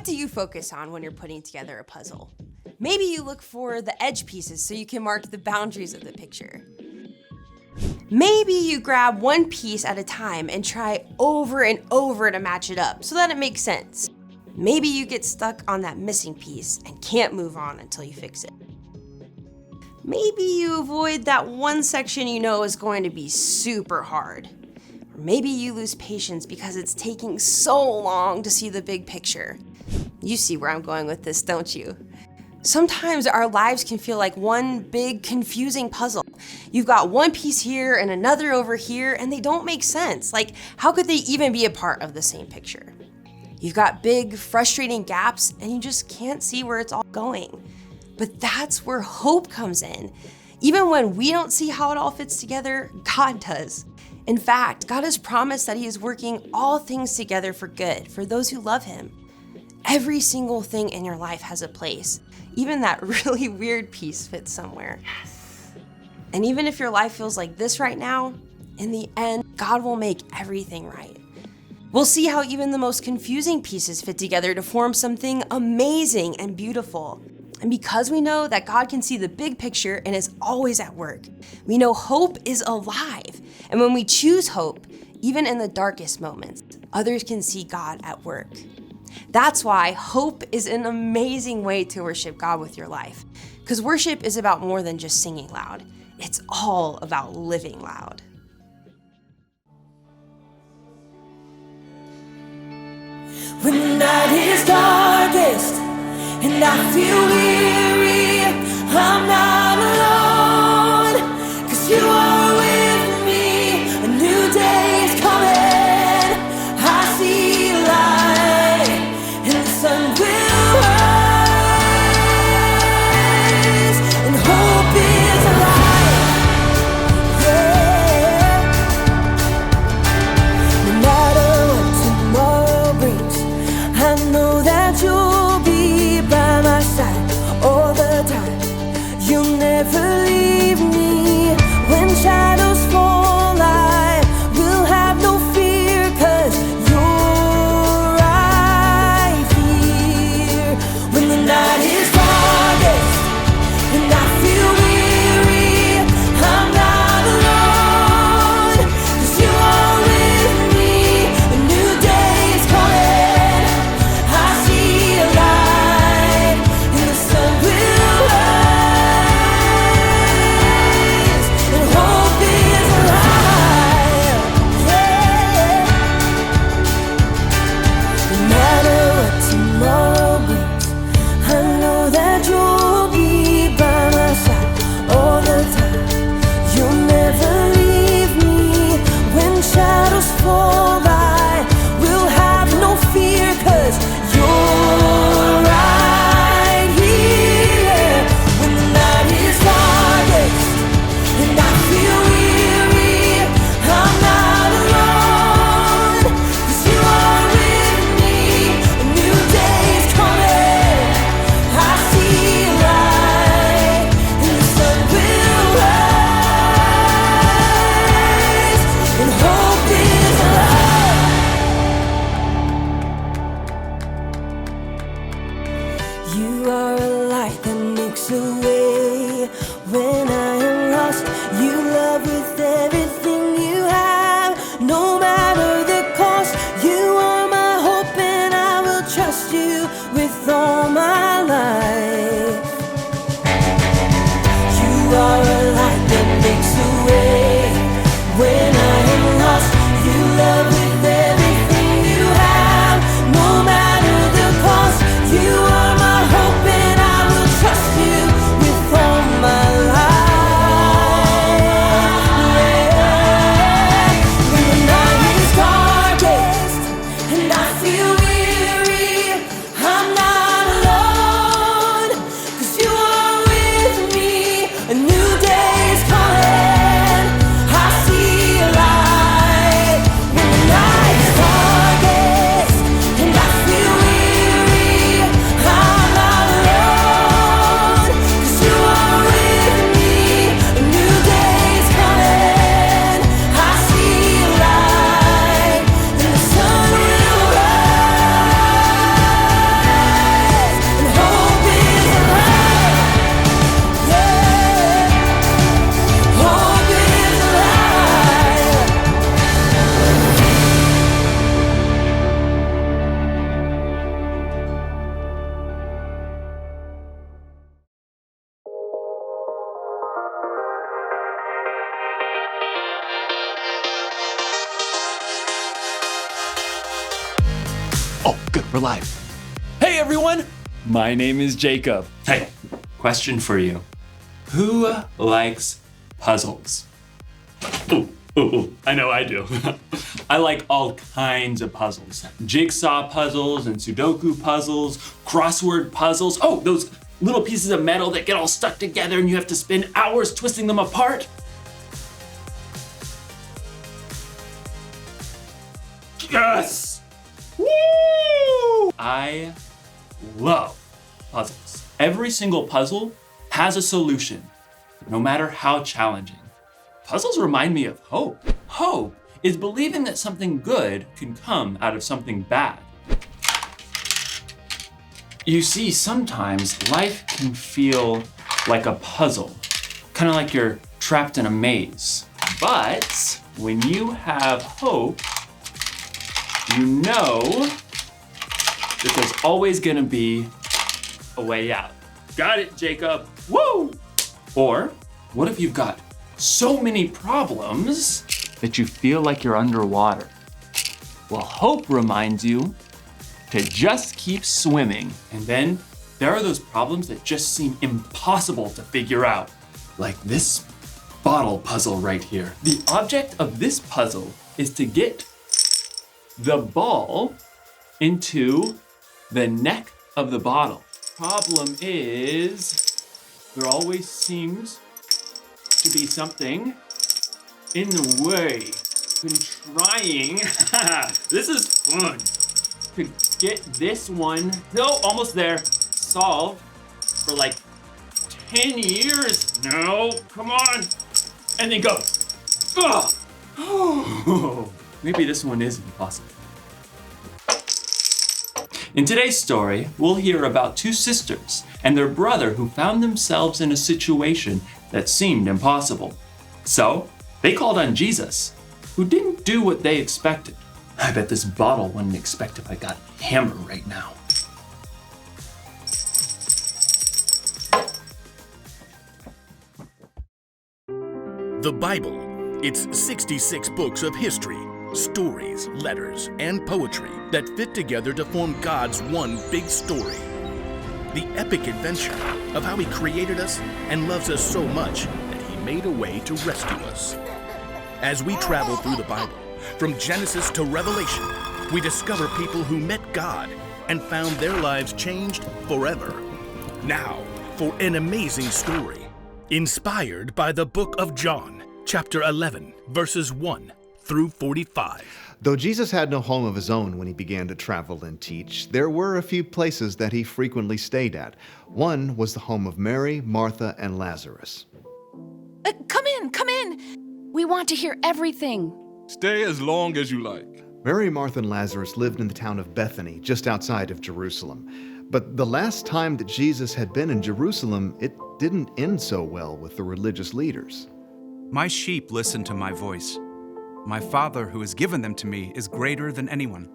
What do you focus on when you're putting together a puzzle? Maybe you look for the edge pieces so you can mark the boundaries of the picture. Maybe you grab one piece at a time and try over and over to match it up so that it makes sense. Maybe you get stuck on that missing piece and can't move on until you fix it. Maybe you avoid that one section you know is going to be super hard. Or maybe you lose patience because it's taking so long to see the big picture. You see where I'm going with this, don't you? Sometimes our lives can feel like one big confusing puzzle. You've got one piece here and another over here, and they don't make sense. Like, how could they even be a part of the same picture? You've got big, frustrating gaps, and you just can't see where it's all going. But that's where hope comes in. Even when we don't see how it all fits together, God does. In fact, God has promised that He is working all things together for good for those who love Him. Every single thing in your life has a place. Even that really weird piece fits somewhere. Yes. And even if your life feels like this right now, in the end, God will make everything right. We'll see how even the most confusing pieces fit together to form something amazing and beautiful. And because we know that God can see the big picture and is always at work, we know hope is alive. And when we choose hope, even in the darkest moments, others can see God at work. That's why hope is an amazing way to worship God with your life. Because worship is about more than just singing loud. It's all about living loud. When the night is darkest and I feel weary, I'm not alone, 'cause you are with me. A new day is coming, I see light, and the sun will rise, and hope is alive, yeah. No matter what tomorrow brings, I know that you'll be by my side all the time. You'll never leave me. When shadows fall, I will have no fear, 'cause you're right here. When the night is darkest and I feel weary, I'm not alone, 'cause you are with me. A new day is coming, I see a light, and the sun will rise, and hope is alive, yeah. No matter what tomorrow brings, I know that you'll be by my side all the time. You'll never leave me. When shadows fall, I will have no fear, 'cause you're right here. When the night is darkest and I feel weary, I'm not alone, 'cause you are with me. A new day is coming, I see light, and the sun will rise, and hope is alive. You are a light that makes a way when I am lost. You love with everything you have, no matter the cost. You are my hope, and I will trust you with all my life. You are a light that makes a way when I am lost. You love with everything you have, no matter the cost. You are my hope, and I will trust you with all my life, yeah. When the night is darkest and I feel weary, I'm not alone, 'cause you are with me. A new day for life. Hey everyone, my name is Jacob. Hey, question for you. Who likes puzzles? Ooh, I know I do. I like all kinds of puzzles. Jigsaw puzzles and Sudoku puzzles, crossword puzzles. Oh, those little pieces of metal that get all stuck together and you have to spend hours twisting them apart. Yes! Woo! I love puzzles. Every single puzzle has a solution, no matter how challenging. Puzzles remind me of hope. Hope is believing that something good can come out of something bad. You see, sometimes life can feel like a puzzle, kind of like you're trapped in a maze. But when you have hope, you know that there's always gonna be a way out. Got it, Jacob. Woo! Or what if you've got so many problems that you feel like you're underwater? Well, hope reminds you to just keep swimming. And then there are those problems that just seem impossible to figure out. Like this bottle puzzle right here. The object of this puzzle is to get the ball into the neck of the bottle. Problem is, there always seems to be something in the way. Been trying, this is fun, to get this one, no, almost there, solved for like 10 years. No, come on, and then go. Oh, maybe this one is impossible. In today's story, we'll hear about two sisters and their brother who found themselves in a situation that seemed impossible. So, they called on Jesus, who didn't do what they expected. I bet this bottle wouldn't expect if I got hammered right now. The Bible. It's 66 books of history, stories, letters, and poetry that fit together to form God's one big story. The epic adventure of how He created us and loves us so much that He made a way to rescue us. As we travel through the Bible, from Genesis to Revelation, we discover people who met God and found their lives changed forever. Now, for an amazing story, inspired by the book of John, chapter 11, verses 1 through 45. Though Jesus had no home of his own when he began to travel and teach, there were a few places that he frequently stayed at. One was the home of Mary, Martha, and Lazarus. Come in! We want to hear everything. Stay as long as you like. Mary, Martha, and Lazarus lived in the town of Bethany, just outside of Jerusalem. But the last time that Jesus had been in Jerusalem, it didn't end so well with the religious leaders. My sheep listen to my voice. My Father who has given them to me is greater than anyone.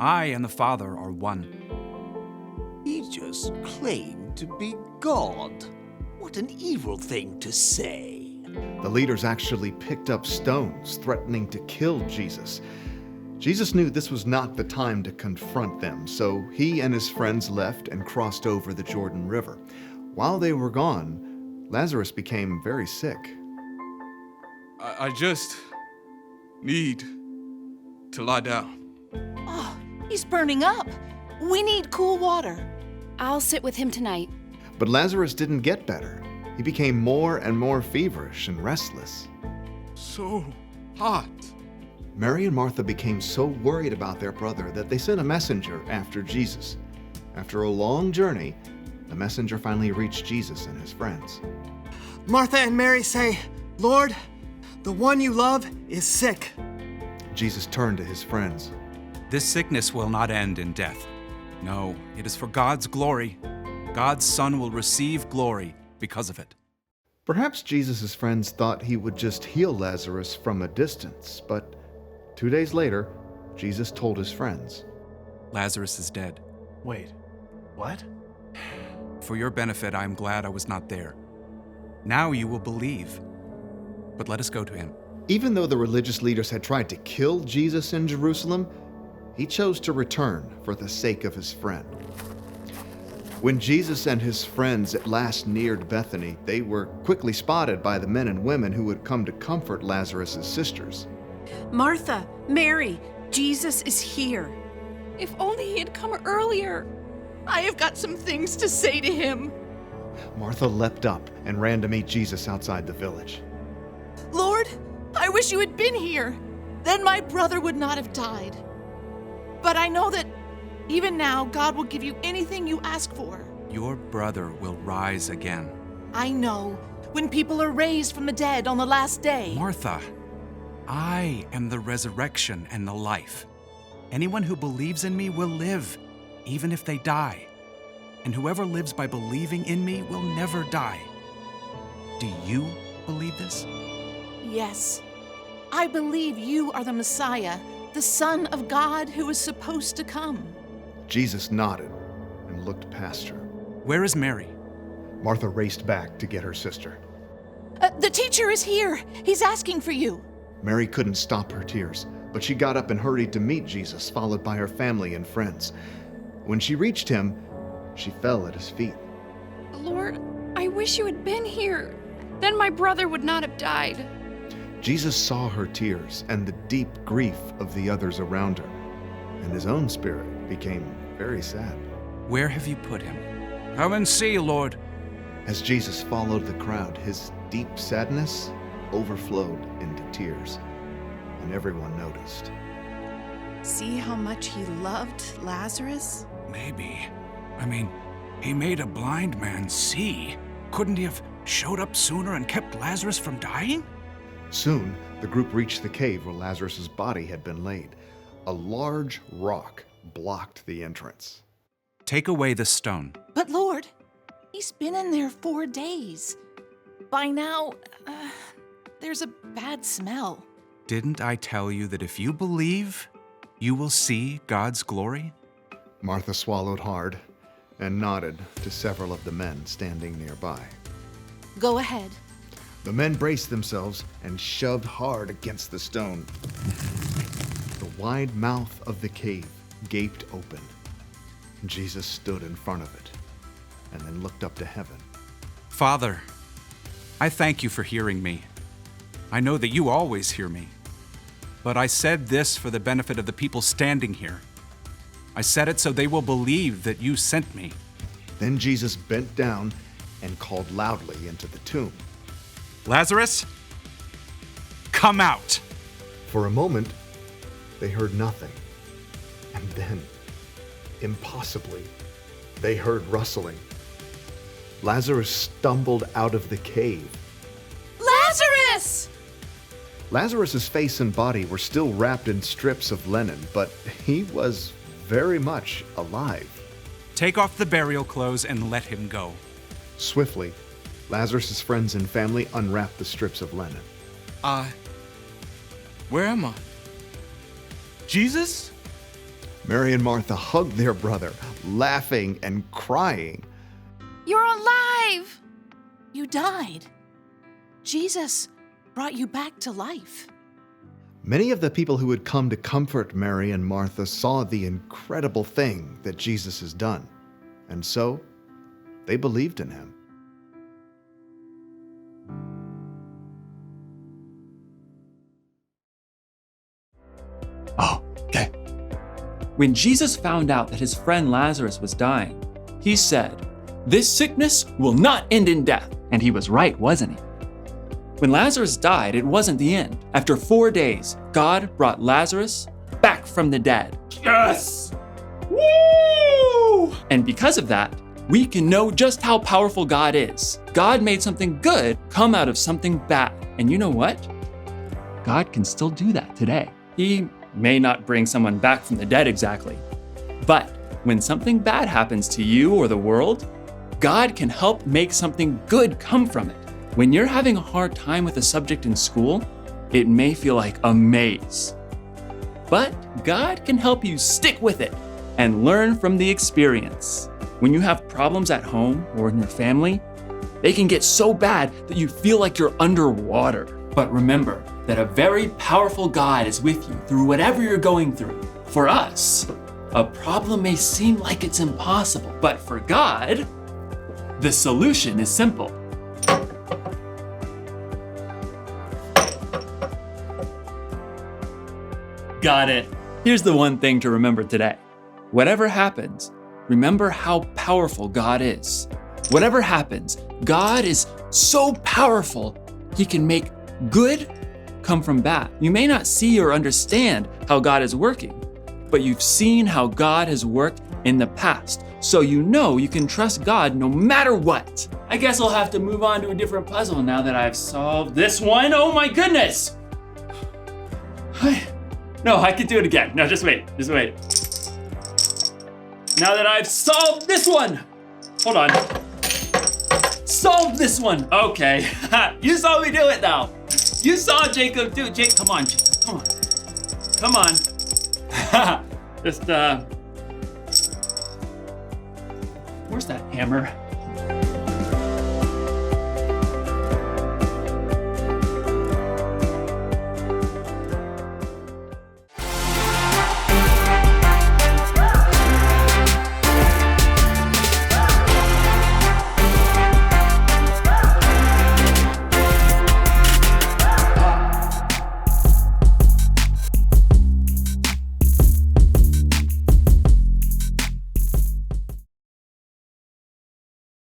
I and the Father are one. He just claimed to be God. What an evil thing to say. The leaders actually picked up stones, threatening to kill Jesus. Jesus knew this was not the time to confront them, so he and his friends left and crossed over the Jordan River. While they were gone, Lazarus became very sick. I just need to lie down. Oh, he's burning up. We need cool water. I'll sit with him tonight. But Lazarus didn't get better. He became more and more feverish and restless. So hot. Mary and Martha became so worried about their brother that they sent a messenger after Jesus. After a long journey, the messenger finally reached Jesus and his friends. Martha and Mary say, "Lord, the one you love is sick." Jesus turned to his friends. This sickness will not end in death. No, it is for God's glory. God's Son will receive glory because of it. Perhaps Jesus' friends thought he would just heal Lazarus from a distance, but 2 days later, Jesus told his friends, Lazarus is dead. Wait, what? For your benefit, I am glad I was not there. Now you will believe. But let us go to him. Even though the religious leaders had tried to kill Jesus in Jerusalem, he chose to return for the sake of his friend. When Jesus and his friends at last neared Bethany, they were quickly spotted by the men and women who had come to comfort Lazarus' sisters. Martha, Mary, Jesus is here. If only he had come earlier. I have got some things to say to him. Martha leapt up and ran to meet Jesus outside the village. Lord, I wish you had been here. Then my brother would not have died. But I know that even now, God will give you anything you ask for. Your brother will rise again. I know, when people are raised from the dead on the last day. Martha, I am the resurrection and the life. Anyone who believes in me will live, even if they die. And whoever lives by believing in me will never die. Do you believe this? Yes, I believe you are the Messiah, the Son of God who is supposed to come. Jesus nodded and looked past her. Where is Mary? Martha raced back to get her sister. The teacher is here. He's asking for you. Mary couldn't stop her tears, but she got up and hurried to meet Jesus, followed by her family and friends. When she reached him, she fell at his feet. Lord, I wish you had been here. Then my brother would not have died. Jesus saw her tears and the deep grief of the others around her, and his own spirit became very sad. Where have you put him? Come and see, Lord. As Jesus followed the crowd, his deep sadness overflowed into tears, and everyone noticed. See how much he loved Lazarus? Maybe. I mean, he made a blind man see. Couldn't he have showed up sooner and kept Lazarus from dying? Soon, the group reached the cave where Lazarus' body had been laid. A large rock blocked the entrance. Take away the stone. But Lord, he's been in there 4 days. By now, there's a bad smell. Didn't I tell you that if you believe, you will see God's glory? Martha swallowed hard and nodded to several of the men standing nearby. Go ahead. The men braced themselves and shoved hard against the stone. The wide mouth of the cave gaped open. Jesus stood in front of it and then looked up to heaven. Father, I thank you for hearing me. I know that you always hear me. But I said this for the benefit of the people standing here. I said it so they will believe that you sent me. Then Jesus bent down and called loudly into the tomb. Lazarus, come out. For a moment, they heard nothing. And then, impossibly, they heard rustling. Lazarus stumbled out of the cave. Lazarus! Lazarus' face and body were still wrapped in strips of linen, but he was very much alive. Take off the burial clothes and let him go. Swiftly, Lazarus' friends and family unwrapped the strips of linen. Where am I? Jesus? Mary and Martha hugged their brother, laughing and crying. You're alive! You died. Jesus brought you back to life. Many of the people who had come to comfort Mary and Martha saw the incredible thing that Jesus has done, and so they believed in him. Oh, okay. When Jesus found out that his friend Lazarus was dying, he said, "This sickness will not end in death." And he was right, wasn't he? When Lazarus died, it wasn't the end. After 4 days, God brought Lazarus back from the dead. Yes! Woo! And because of that, we can know just how powerful God is. God made something good come out of something bad. And you know what? God can still do that today. He may not bring someone back from the dead exactly, but when something bad happens to you or the world, God can help make something good come from it. When you're having a hard time with a subject in school, it may feel like a maze. But God can help you stick with it and learn from the experience. When you have problems at home or in your family, they can get so bad that you feel like you're underwater. But remember that a very powerful God is with you through whatever you're going through. For us, a problem may seem like it's impossible, but for God, the solution is simple. Got it. Here's the one thing to remember today. Whatever happens, remember how powerful God is. Whatever happens, God is so powerful, He can make good come from bad. You may not see or understand how God is working, but you've seen how God has worked in the past. So you know you can trust God no matter what. I guess I'll have to move on to a different puzzle now that I've solved this one. Oh my goodness! No, I can do it again. No, just wait. Now that I've solved this one. Hold on. Solved this one. Okay. You saw me do it now. You saw Jacob do it. Jake, come on, Jacob. Come on. Just, where's that hammer?